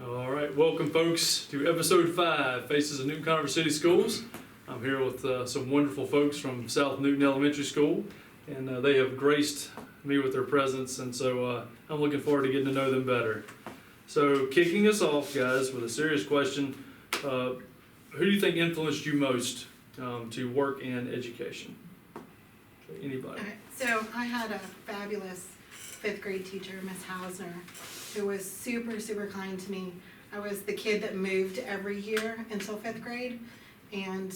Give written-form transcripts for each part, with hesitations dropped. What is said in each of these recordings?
All right, welcome folks to episode 5, Faces of Newton-Conover City Schools. I'm here with some wonderful folks from South Newton Elementary School, and they have graced me with their presence, and so I'm looking forward to getting to know them better. So kicking us off, guys, with a serious question, who do you think influenced you most to work in education? Anybody? So I had a fabulous 5th grade teacher, Miss Hausner, who was super, super kind to me. I was the kid that moved every year until 5th grade, and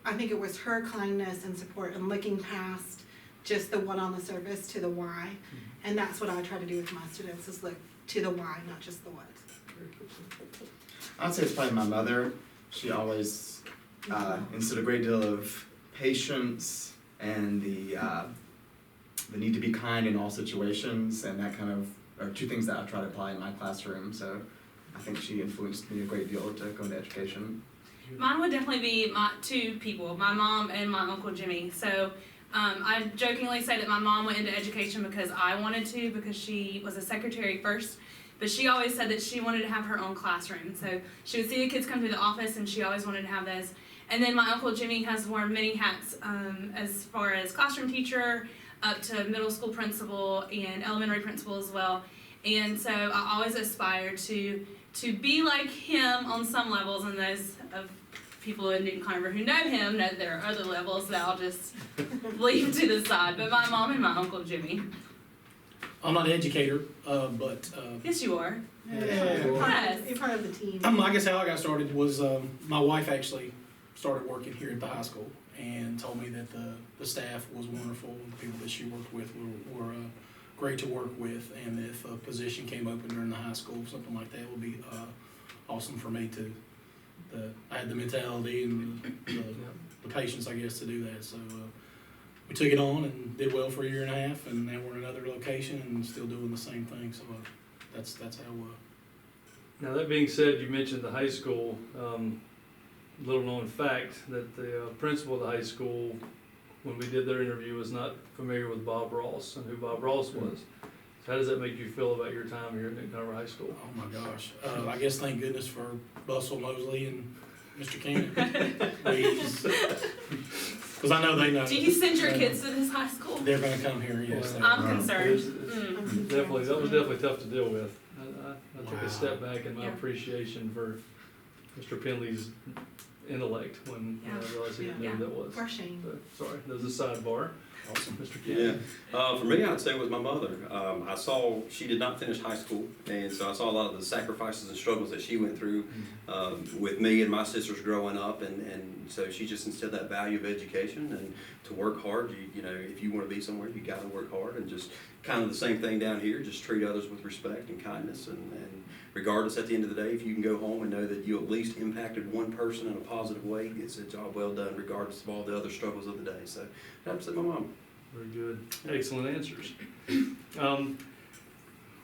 I think it was her kindness and support and looking past just the what on the surface to the why. And that's what I try to do with my students, is look to the why, not just the what. I'd say it's probably my mother. She always instilled a great deal of patience and the need to be kind in all situations, and that kind of are two things that I try to apply in my classroom. So I think she influenced me a great deal to go into education. Mine would definitely be my two people, my mom and my Uncle Jimmy. So I jokingly say that my mom went into education because I wanted to, because she was a secretary first, but she always said that she wanted to have her own classroom. So she would see the kids come through the office and she always wanted to have this. And then my Uncle Jimmy has worn many hats as far as classroom teacher, up to middle school principal and elementary principal as well. And so I always aspire to be like him on some levels, and those of people in Newton-Conover who know him know that there are other levels that I'll just leave to the side. But my mom and my Uncle Jimmy. I'm not an educator, but Yes, you are. Yeah. You're part of the team. I guess how I got started was my wife actually started working here at the high school and told me that the staff was wonderful, and the people that she worked with were great to work with, and if a position came open during the high school, something like that would be awesome for me to. I had the mentality and the patience, I guess, to do that. So we took it on and did well for a year and a half, and now we're in another location and still doing the same thing. So that's how. Now that being said, you mentioned the high school. Little known fact that the principal of the high school, when we did their interview, was not familiar with Bob Ross and who Bob Ross was. So how does that make you feel about your time here at Newton-Conover High School? Oh my gosh. I guess thank goodness for Russell Mosley and Mr. Cannon. Because I know they know. Do you send your kids to this high school? They're going to come here, yes. I'm concerned. That was definitely tough to deal with. I took a step back in my Yeah. appreciation for Mr. Penley's intellect when I realized he didn't know who that was. For shame. But, sorry, there's a sidebar. Awesome. Mr. Ken. Yeah, for me, I'd say it was my mother. I saw she did not finish high school, and so I saw a lot of the sacrifices and struggles that she went through with me and my sisters growing up, and so she just instilled that value of education and to work hard. You know, if you want to be somewhere, you got to work hard, and just kind of the same thing down here. Just treat others with respect and kindness, and regardless, at the end of the day, if you can go home and know that you at least impacted one person in a positive way, it's a job well done, regardless of all the other struggles of the day. So I have to say my mom. Very good. Excellent answers.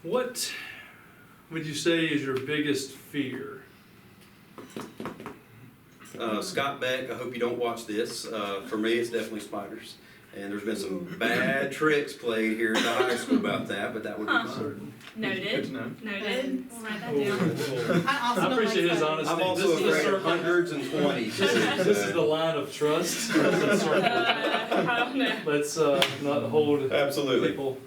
What would you say is your biggest fear? Scott Beck, I hope you don't watch this. For me, it's definitely spiders. And there's been some bad tricks played here at the high school about that, but that would be mine. Noted. No. Noted. We'll write that down. I appreciate his honesty. I'm also afraid of hundreds and 20s. This is the line of trust. I don't know. Let's not hold Absolutely. people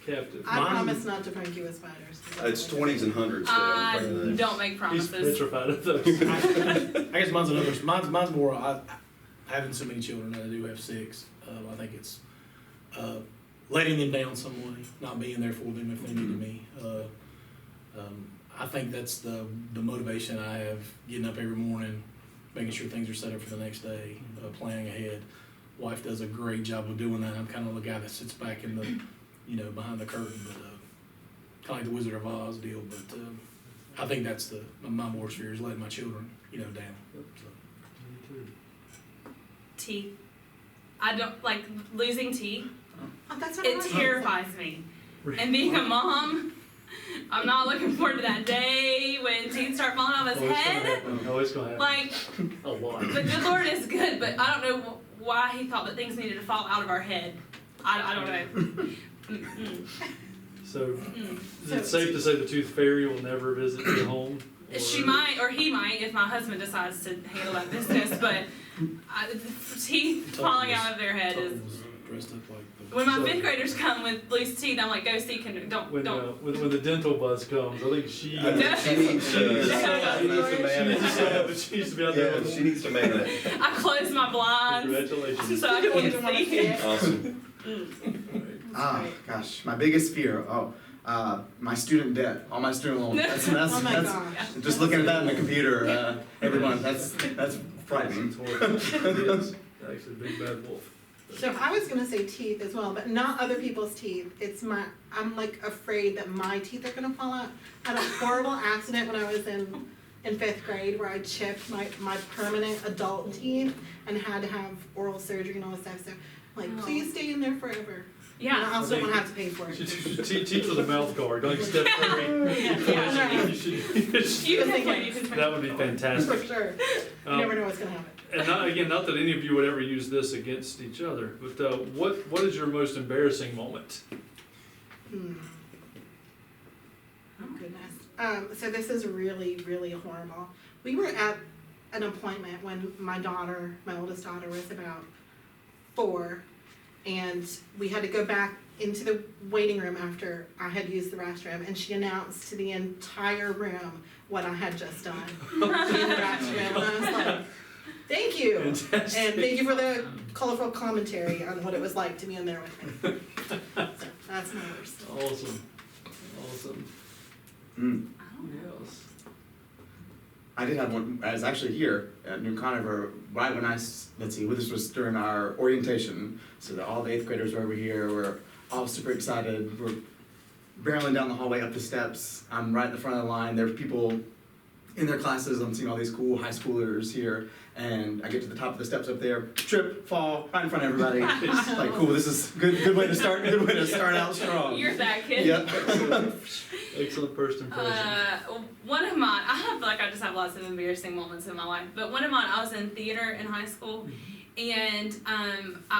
captive. I promise not to prank you with spiders. It's 20s and hundreds. I don't make He's promises. petrified of those. I guess mine's more, having so many children, I do have 6. I think it's letting them down some way, not being there for them if they needed me. I think that's the motivation I have, getting up every morning, making sure things are set up for the next day, planning ahead. Wife does a great job of doing that. I'm kind of the guy that sits back in the, behind the curtain, but kind of like the Wizard of Oz deal. But I think that's my worst fear is letting my children, down. So. Tea. I don't like losing tea. Oh, that's what It I was terrifies me. And being a mom, I'm not looking forward to that day when teeth start falling off his head. Always gonna happen. Like, A lot. the good Lord is good, but I don't know why he thought that things needed to fall out of our head. I don't know. So, is it safe to say the tooth fairy will never visit your home She might, or he might, if my husband decides to handle that business, but teeth falling out of their head is. Dressed up like the. When my fifth graders come with loose teeth, I'm like, go see, don't. When the dental buzz comes, I think she needs She needs to to be out there. Yeah, she needs to man it. I close my blinds Congratulations. so I can't see. Awesome. Gosh, my biggest fear, my student debt, all my student loans. Oh my gosh. Just looking at that in the computer, every month, that's frightening. It is actually a big bad wolf. So I was gonna say teeth as well, but not other people's teeth. I'm like afraid that my teeth are gonna fall out. I had a horrible accident when I was in fifth grade where I chipped my permanent adult teeth and had to have oral surgery and all this stuff. So like, please stay in there forever. And I Yeah. also don't wanna have to pay for it. Teach with a mouth guard, like Steph Curry. Yeah. You should- You can take it. That would be fantastic. For sure. You never know what's gonna happen. And not that any of you would ever use this against each other, but what is your most embarrassing moment? Oh goodness. So this is really, really horrible. We were at an appointment when my oldest daughter was about 4, and we had to go back into the waiting room after I had used the restroom, and she announced to the entire room what I had just done in the restroom, and I was like, thank you. Fantastic. And thank you for the colorful commentary on what it was like to be in there with me. So, that's my worst. Awesome. Yes. I did have one, I was actually here at Newton-Conover, right when let's see, this was during our orientation, so that all the 8th graders were over here, we're all super excited, we're barreling down the hallway up the steps, I'm right in the front of the line, there are people in their classes, I'm seeing all these cool high schoolers here, and I get to the top of the steps up there, trip, fall, right in front of everybody. It's like, cool, this is good way to start out strong. You're that kid. Yep. Excellent first impression. One of mine, I just have lots of embarrassing moments in my life, but one of mine, I was in theater in high school, and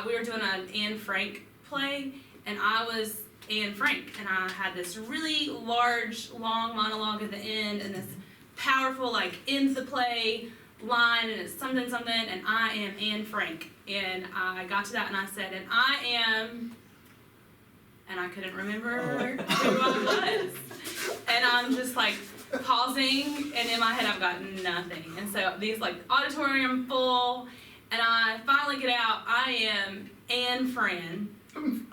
we were doing an Anne Frank play, and I was Anne Frank, and I had this really large, long monologue at the end, and this powerful, like, ends the play line, and it's something, and I am Anne Frank, and I got to that, and I said, and I am, and I couldn't remember who I was. And I'm just like pausing, and in my head I've got nothing. And so these like auditorium full, and I finally get out, I am Anne Fran. And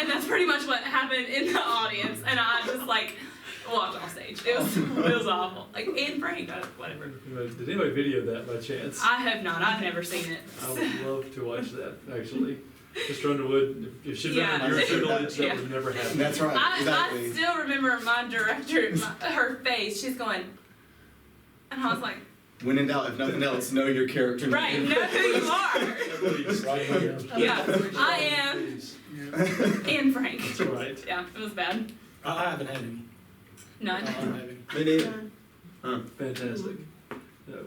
that's pretty much what happened in the audience. And I just like walked off stage. It was awful. Like Anne Frank, whatever. Did anybody video that by chance? I have not. I've never seen it. I would love to watch that, actually. Mr. Underwood, if she'd been Yeah. in your tutelage, that Yeah. would never happen. That's right, exactly. I still remember my director, her face. She's going, and I was like, When in doubt, if nothing else, know your character. right, know who you are. Please. Right here. Yeah, I am Please. Anne Frank. That's right. Yeah, it was bad. I haven't had any. None. I haven't had any. Me neither. Fantastic.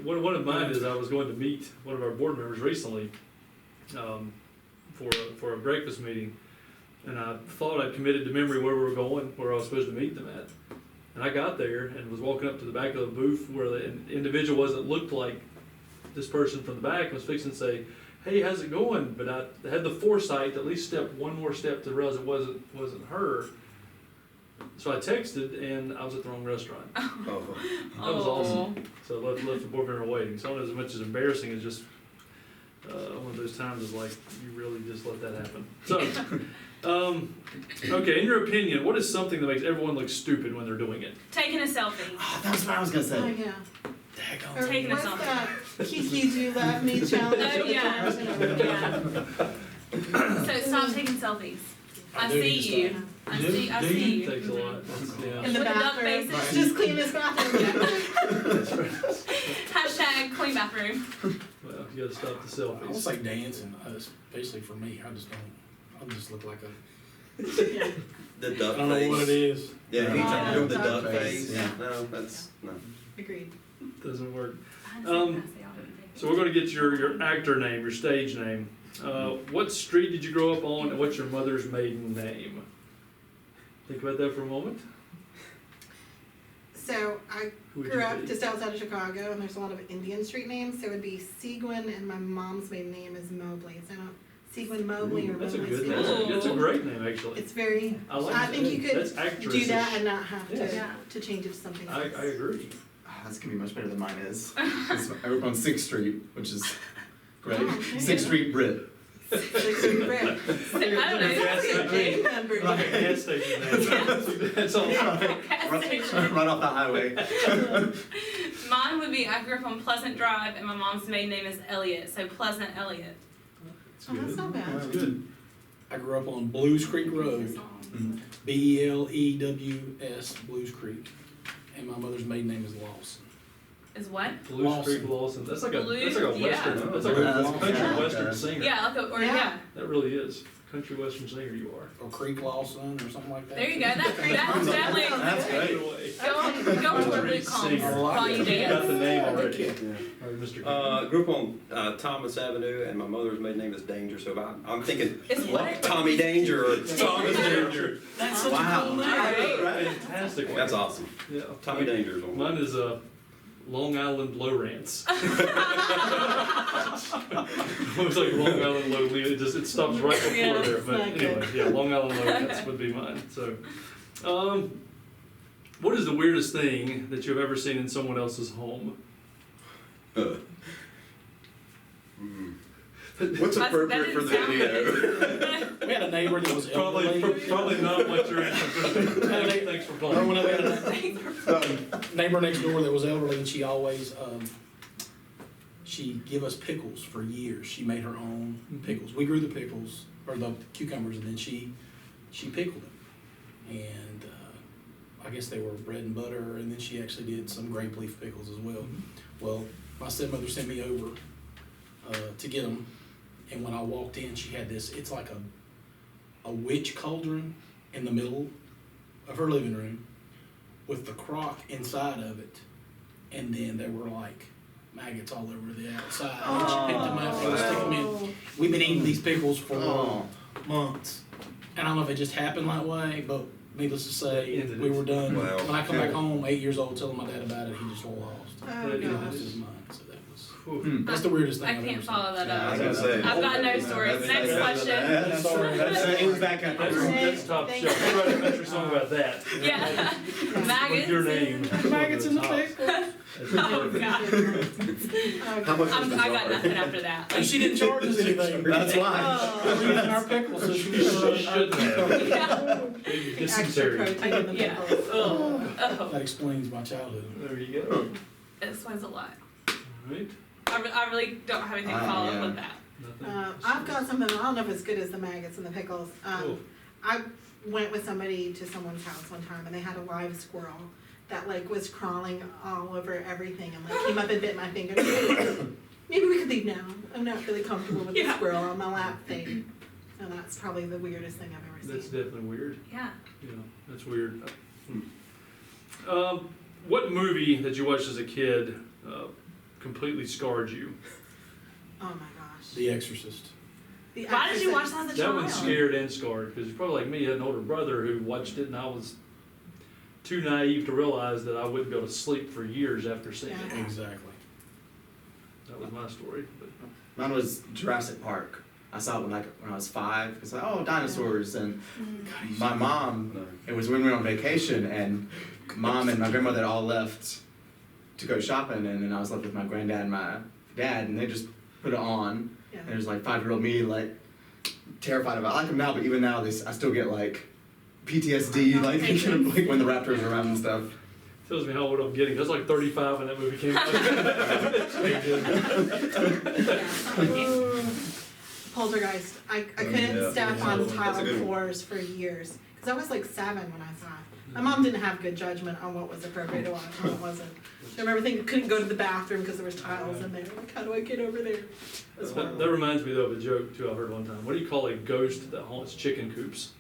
One of mine is I was going to meet one of our board members recently for a breakfast meeting, and I thought I'd committed to memory where we were going, where I was supposed to meet them at. And I got there and was walking up to the back of the booth where the individual was that looked like this person from the back, was fixing to say, "Hey, how's it going?" But I had the foresight to at least step one more step to realize it wasn't her. So I texted, and I was at the wrong restaurant. Oh. That was awesome. So I left the board member waiting. So as much as embarrassing as just one of those times is like, you really just let that happen. So, okay, in your opinion, what is something that makes everyone look stupid when they're doing it? Taking a selfie. Oh, that's what I was gonna Oh, say. yeah. Daggone. Or Taking a what's selfie. that Kiki Do Love Me challenge? Oh, yeah. with the person over there? So stop taking selfies. I do see need to you. stop. I Do- see do you? you. Takes a lot. That's, yeah. In the With the duck bathroom. faces. Just clean this bathroom. Hashtag clean bathroom. Well, you gotta stop the I don't selfies. like dancing, especially for me. I just don't. I just look like a. Yeah. The I duck don't know what it face. is. Yeah, Oh, anytime you do the duck duck face, face. yeah. No, that's no. Agreed. Doesn't work. I just think I say I didn't think So we're gonna get your actor name, your stage name. What street did you grow up on, and what's your mother's maiden name? Think about that for a moment. So I Who would grew you up be? just outside of Chicago, and there's a lot of Indian street names. So it would be Seguin, and my mom's maiden name is Mobley. So I don't Seguin Mobley or Ooh, that's a Mobley good Seguin. name. That's a great name, actually. It's very. I like I that. think you could That's actress-ish. do that and not have Yes. Yeah. to change it to something I else. agree. Ah, that's gonna be much better than mine is. I grew up on 6th Street, which is great. Oh, okay. 6th Street Brit. Six Street Bread. I don't know. Gas That's a station. big number. Like a gas station name. That's all. Right off the highway. Mine would be, I grew up on Pleasant Drive, and my mom's maiden name is Elliott, so Pleasant Elliott. Oh, that's not bad. That's good. I grew up on Blues Creek Road, Belews, Blues Creek, and my mother's maiden name is Lawson. Is what? Blues Lawson. Creek Lawson. That's like a Blues, western. yeah. That's like a country Yeah. western singer. Yeah, like a, or yeah. That really is country western singer. You are. Or Creek Lawson, or something like that. There you go. That's definitely. That's great. Either way. Go for what Luke calls Singer. while you You got dance. the name already. Yeah. All right, Mr. King. Grew up on Thomas Avenue, and my mother's maiden name is Danger, so I'm thinking It's what? Tommy Danger or Thomas Danger. That's such Wow. a cool name. Fantastic one. That's awesome. Yeah. Tommy Danger's on Mine is Long Island Low Rants. It was like Long Island Low Lee. It stops right before Yeah, there. it's But not anyway, good. yeah, Long Island Low Rants would be mine. So, what is the weirdest thing that you've ever seen in someone else's home? What's That appropriate for the didn't sound video? We had a neighbor that was elderly. Probably not what you're answering. Thanks for Growing playing. up, we had a neighbor next door that was elderly, and she always, she give us pickles for years. She made her own pickles. We grew the pickles, or the cucumbers, and then she pickled them. And I guess they were bread and butter, and then she actually did some grape leaf pickles as well. Well, my stepmother sent me over to get them, and when I walked in, she had this, it's like a witch cauldron in the middle of her living room with the crock inside of it, and then there were like maggots all over the outside. And she picked them up and stick them in. We've been eating these pickles for Oh. months, and I don't know if it just happened that way, but needless to say, Ended we it. were done. Wow. When I come back home, 8 years old, telling my dad about it, he just lost. Oh, Yeah, He gosh. lost his mind, so that was, Whew. that's the weirdest thing I I've ever can't seen. follow that Yeah, I up. was gonna say. I've got no stories. Next question. It was that kind That's, of. that's top Thank shelf. you. Write a country song about that. Yeah. With Maggots. your name. Maggots in the Top. pickles. That's Oh, perfect. God. Oh, How much was I the got jar? nothing after that. And she didn't charge us anything. That's why. Oh. We're using our pickles, so she You shouldn't have. Yeah. Maybe extra dysentery. protein in the Yeah. pickles. Oh, That explains my childhood. There you go. it explains a lot. Right? I really don't have anything to follow yeah. up with that. Nothing. I've got something, I don't know if it's good as the maggots and the pickles. Cool. I went with somebody to someone's house one time and they had a live squirrel that like was crawling all over everything and like came up and bit my finger. Maybe we could leave now. I'm not really comfortable with the Yeah. squirrel on my lap thing. And that's probably the weirdest thing I've ever That's seen. definitely weird. Yeah. Yeah, that's weird. What movie that you watched as a kid completely scarred you? Oh my gosh. The Exorcist. The Why did you watch Exorcist. that as a That child? one scared and scarred, because you're probably like me, I had an older brother who watched it, and I was too naive to realize that I wouldn't go to sleep for years after seeing it. Yeah. Exactly. That was my story. But Mine was Jurassic Park. I saw it when I was 5. It's like, oh, dinosaurs. And my mom, it was when we were on vacation, and mom and my grandmother all left to go shopping, and then I was left with my granddad and my dad, and they just put it on. Yeah. And there's like 5-year-old me, like, terrified about it. I like them now, but even now, I still get like PTSD, like, like when the raptors are around and stuff. tells me how old I'm getting. I was like 35 when that movie came out. Poltergeist. I couldn't yeah. step Yeah. on That's a tile good one. floors for years. Because I was like 7 when I saw it. My mom didn't have good judgment on what was appropriate to watch and what wasn't. I remember thinking couldn't go to the bathroom because there was tiles in there. Like, how do I get over there? That's That reminds me though of a joke too I heard one time. What do you call a ghost that haunts chicken coops?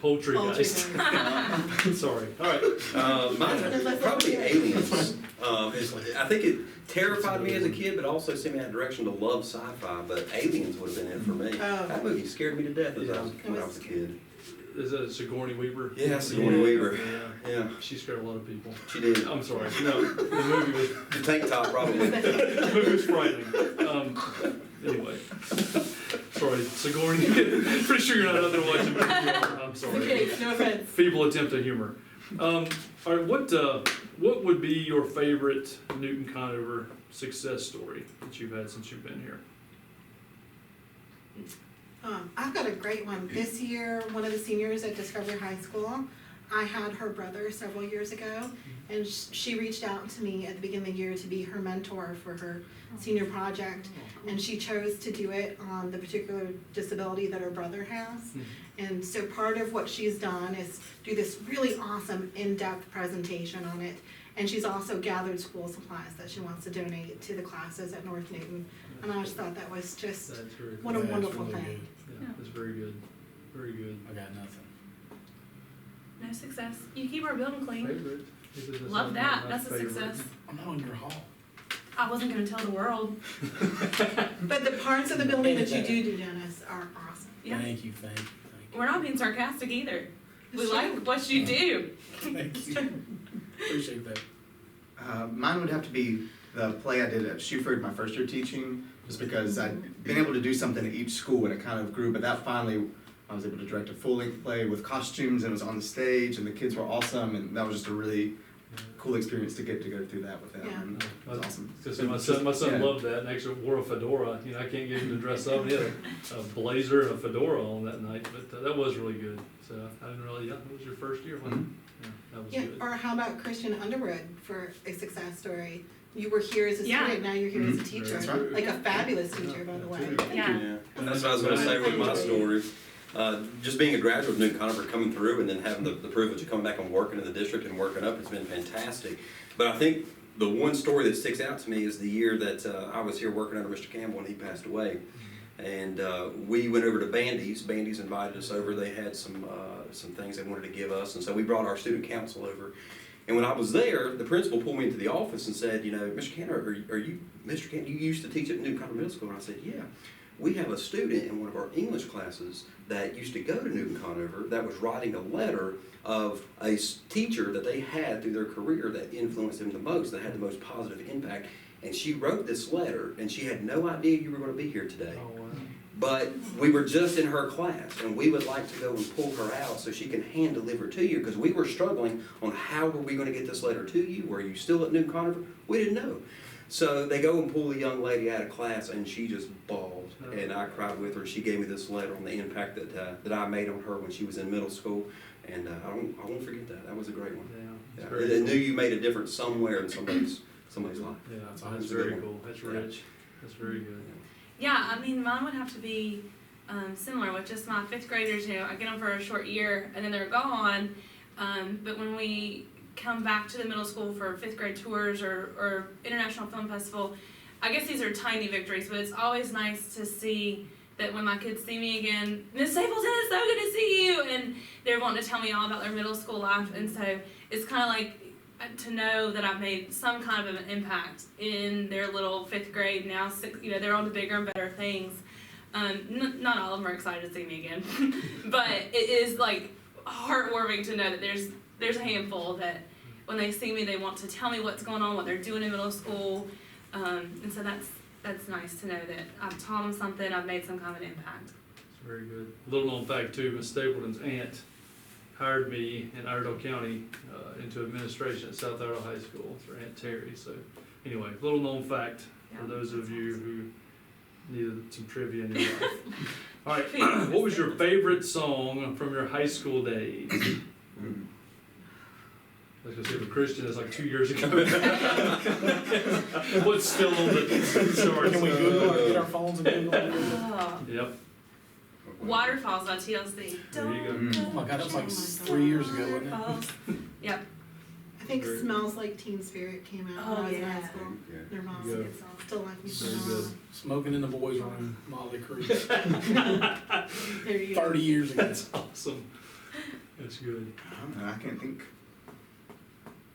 Poultry Poultrygeist. guys. Sorry. All right. Mine, probably aliens. I think it terrified me as a kid, but also sent me in that direction to love sci-fi. But Aliens would have been it for me. Oh. That movie scared me to death when I was a kid. Is that Sigourney Weaver? Yeah, Sigourney Weaver. Yeah. She scared a lot of people. She did. I'm sorry. No, the movie was The tank top, probably. the movie was frightening. Anyway, sorry, Sigourney. Pretty sure you're not out there watching. I'm sorry. Okay, no offense. Feeble attempt at humor. All right, what would be your favorite Newton-Conover success story that you've had since you've been here? I've got a great one. This year, one of the seniors at Discovery High School, I had her brother several years ago, and she reached out to me at the beginning of the year to be her mentor for her senior project, and she chose to do it on the particular disability that her brother has. And so part of what she's done is do this really awesome in-depth presentation on it, and she's also gathered school supplies that she wants to donate to the classes at North Newton. And I just thought that was just, That's very what a Yeah, it's wonderful really thing. Yeah, that's very good. Very good. I got nothing. No success. You keep our building clean. Favorite? If it is Love not that. my That's a favorite. success. I'm not in your hall. I wasn't gonna tell the world. But the parts of the building that you do, Dennis, are awesome. Yeah. Thank you. We're not being sarcastic either. We It's like true. what you do. Thank you. Appreciate that. Mine would have to be the play I did at Shuford my first year teaching, just because I'd been able to do something at each school and it kind of grew, but that finally, I was able to direct a full-length play with costumes and it was on the stage and the kids were awesome and that was just a really cool experience to get to go through that with them. Yeah. And it was awesome. Because my son Yeah. loved that and actually wore a fedora. You know, I can't get him to dress up. He had a blazer and a fedora on that night, but that was really good. So I didn't really, that was your first year, wasn't it? Yeah, that was Yeah, good. or how about Christian Underwood for a success story? You were here as a Yeah. student, now you're here as a teacher. That's right. Like a fabulous teacher, by the way. Yeah. That's what I was going to say with my story. Just being a graduate of Newton-Conover, coming through and then having the privilege of coming back and working in the district and working up, it's been fantastic. But I think the one story that sticks out to me is the year that I was here working under Mr. Campbell and he passed away. And we went over to Bandy's. Bandy's invited us over. They had some things they wanted to give us, and so we brought our student council over. And when I was there, the principal pulled me into the office and said, you know, Mr. Cantor, are you, Mr. Cantor, you used to teach at Newton-Conover Middle School? And I said, yeah. We have a student in one of our English classes that used to go to Newton-Conover that was writing a letter of a teacher that they had through their career that influenced them the most, that had the most positive impact. And she wrote this letter, and she had no idea you were going to be here today. Oh, wow. But we were just in her class, and we would like to go and pull her out so she can hand deliver to you, because we were struggling on how were we going to get this letter to you. Were you still at Newton-Conover? We didn't know. So they go and pull the young lady out of class, and she just bawled, and I cried with her. She gave me this letter on the impact that I made on her when she was in middle school, and I won't forget that. That was a great one. Yeah, Yeah. it's I very knew you made a difference somewhere in somebody's life. Yeah, That's that's a good very one. cool. That's rich. That's very good. Yeah, I mean, mine would have to be similar with just my fifth graders. You know, I get them for a short year and then they're gone. But when we come back to the middle school for fifth grade tours or International Film Festival, I guess these are tiny victories, but it's always nice to see that when my kids see me again, Miss Stapleton, it's so good to see you, and they're wanting to tell me all about their middle school life, and so it's kind of like to know that I've made some kind of an impact in their little fifth grade now. You know, they're on to bigger and better things. Not all of them are excited to see me again, but it is like heartwarming to know that there's a handful that when they see me, they want to tell me what's going on, what they're doing in middle school, and so that's nice to know that I've taught them something, I've made some kind of an impact. It's very good. Little known fact too, Miss Stapleton's aunt hired me in Iredell County into administration at South Iredell High School. It's her Aunt Terry. So anyway, little known fact for those of you who needed some trivia in your life. All right, what was your favorite song from your high school days? I was gonna say the Christian is like 2 years ago. What's still on the charts? Can we Google or get our phones and Google it? Oh. Yep. Waterfalls by TLC. There you go. Oh my God, that was like 3 years ago, wasn't it? Waterfalls. Yep. I think Very- Smells Like Teen Spirit came out when Oh, I was in yeah. high school. Their mom Yeah. good song. Still like me Very for good. now. Smoking in the boys' room, Molly Creek, There you go. 30 years ago. That's awesome. That's good. I don't know, I can't think.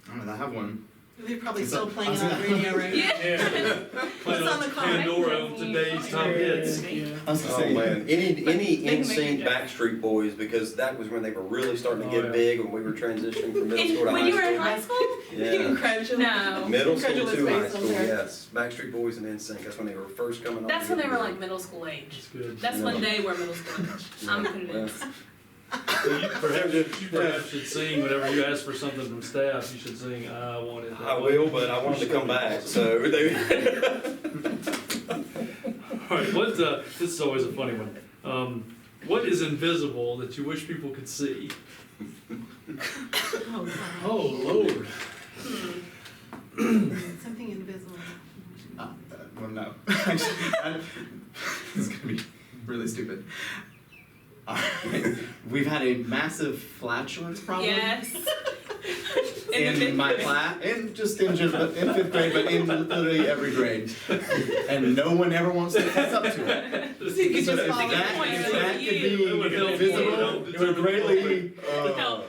I don't know, I have one. They're probably still playing it on the radio right now. Yeah. What's on the car? Pandora on today's top hits. I was gonna Oh say, man, any They can make NSYNC your Backstreet Boys, because that was when they were really starting to Oh, get yeah. big when we were transitioning from middle school to When high you were in school. high school? Yeah, Incredulous. No. middle school Incredulous to high face on school, there. yes. Backstreet Boys and NSYNC, that's when they were first coming on. That's to when they get were big. like middle school age. That's good. That's when they were middle school age. I'm Yeah, convinced. So you perhaps should sing whenever you ask for something from staff. You should sing "I Want It." I will, but I want them to come back, so they. All right, this is always a funny one. What is invisible that you wish people could see? Oh, God. Oh, Lord. Something invisible. well, no. This is gonna be really stupid. We've had a massive flatulence problem. Yes. In my class, in general, in 5th grade, but in literally every grade. And no one ever wants to fess up to it. So you could So just if follow that, the if point. that could be It would help visible, more. it would greatly Help.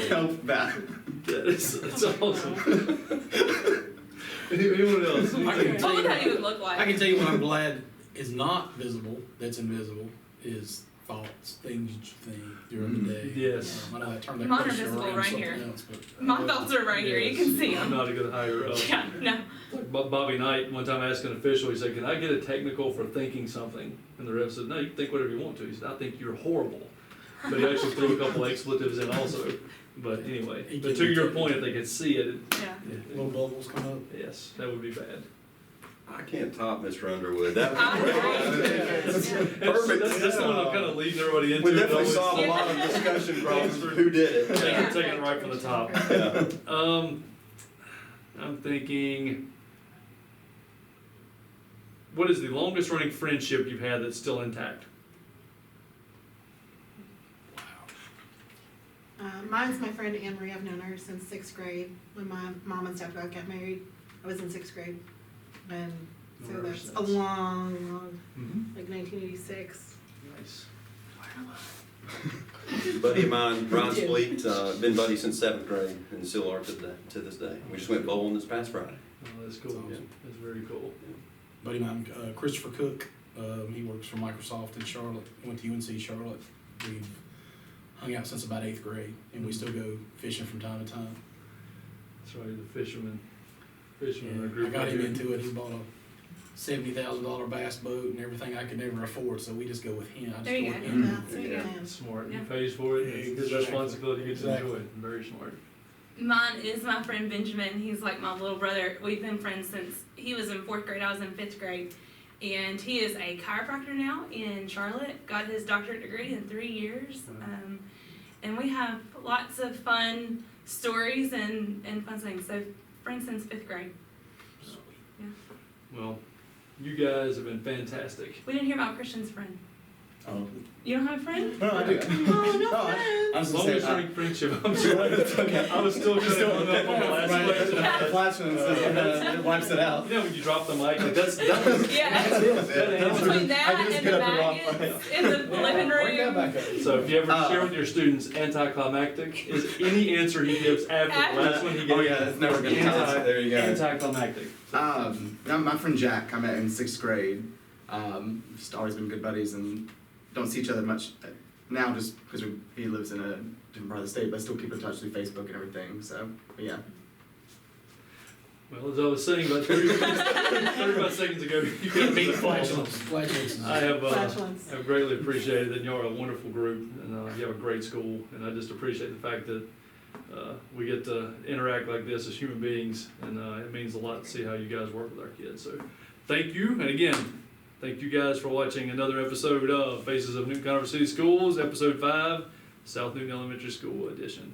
help that. That's awesome. Anyone else? I can What tell would you, that even look I like? can tell you what I'm glad is not visible, that's invisible, is thoughts, things you think during the day. Yes. I know I turned that Mine are question visible around right something here. else, but. My thoughts are right here. You can see I'm them. not a good higher up. Yeah, no. Like Bobby Knight, one time asked an official, he said, "Can I get a technical for thinking something?" And the rep said, "No, you can think whatever you want to." He said, "I think you're horrible." But he actually threw a couple expletives in also. But anyway, but to your point, if they could see it, Yeah. Little bubbles come up. yes, that would be bad. I can't top Mr. Underwood. That I Perfect. That's the one I'm kind of leading everybody into. would definitely Always- solve a lot of discussion problems of who did it. Yeah, Yeah. we're taking it right from the top. Yeah. I'm thinking, what is the longest running friendship you've had that's still intact? Mine's my friend Anne Marie. I've known her since 6th grade. When my mom and stepdad got married, I was in 6th grade. And so Never that's a since. long, Mm-hmm. like 1986. Nice. Buddy of mine, Ron Spleet, been buddies since 7th grade and still are to this day. We just went bowling this past Friday. Oh, that's cool. That's awesome. That's very cool. Buddy of mine, Christopher Cook, he works for Microsoft in Charlotte, went to UNC Charlotte. We've hung out since about 8th grade, and we still go fishing from time to time. That's right, the fisherman are a Yeah, group. I got him right into it, he bought a $70,000 bass boat and everything I could never afford, so we just go with him. I just There you go with go. him. That's a good Yeah. man. here. Smart. Yeah. He pays for it. It's his Exactly. responsibility to get to Exactly. enjoy it. Very smart. Mine is my friend Benjamin. He's like my little brother. We've been friends since he was in 4th grade. I was in 5th grade. And he is a chiropractor now in Charlotte. Got his doctorate degree in 3 years. And we have lots of fun stories and fun things. So, friends since 5th grade. Well, you guys have been fantastic. We didn't hear about Christian's friend. Oh. You don't have a friend? No, I do. Oh, no I friends. was gonna say, Longest running friendship. I'm sorry. I was still trying to hung up on the last question. The flatulence, it wipes it out. You know when you drop the mic, like that was Yeah. Between that and the maggots in the living Bring that room. back up. So if you ever share with your students, anticlimactic is any answer he gives after the last one he gave. Oh yeah, it's never gonna count. There you go. Anticlimactic. Now my friend Jack, I met in 6th grade. Just always been good buddies and don't see each other much now just because he lives in a different part of the state, but still keep in touch through Facebook and everything. So, but yeah. Well, as I was saying about 35 seconds ago, you guys Beat have been awesome. flatulence. Flatulence. I have Flatulence. I've greatly appreciated that you are a wonderful group and you have a great school, and I just appreciate the fact that we get to interact like this as human beings, and it means a lot to see how you guys work with our kids. So, thank you, and again, thank you guys for watching another episode of Faces of Newton-Conover City Schools, Episode 5, South Newton Elementary School Edition.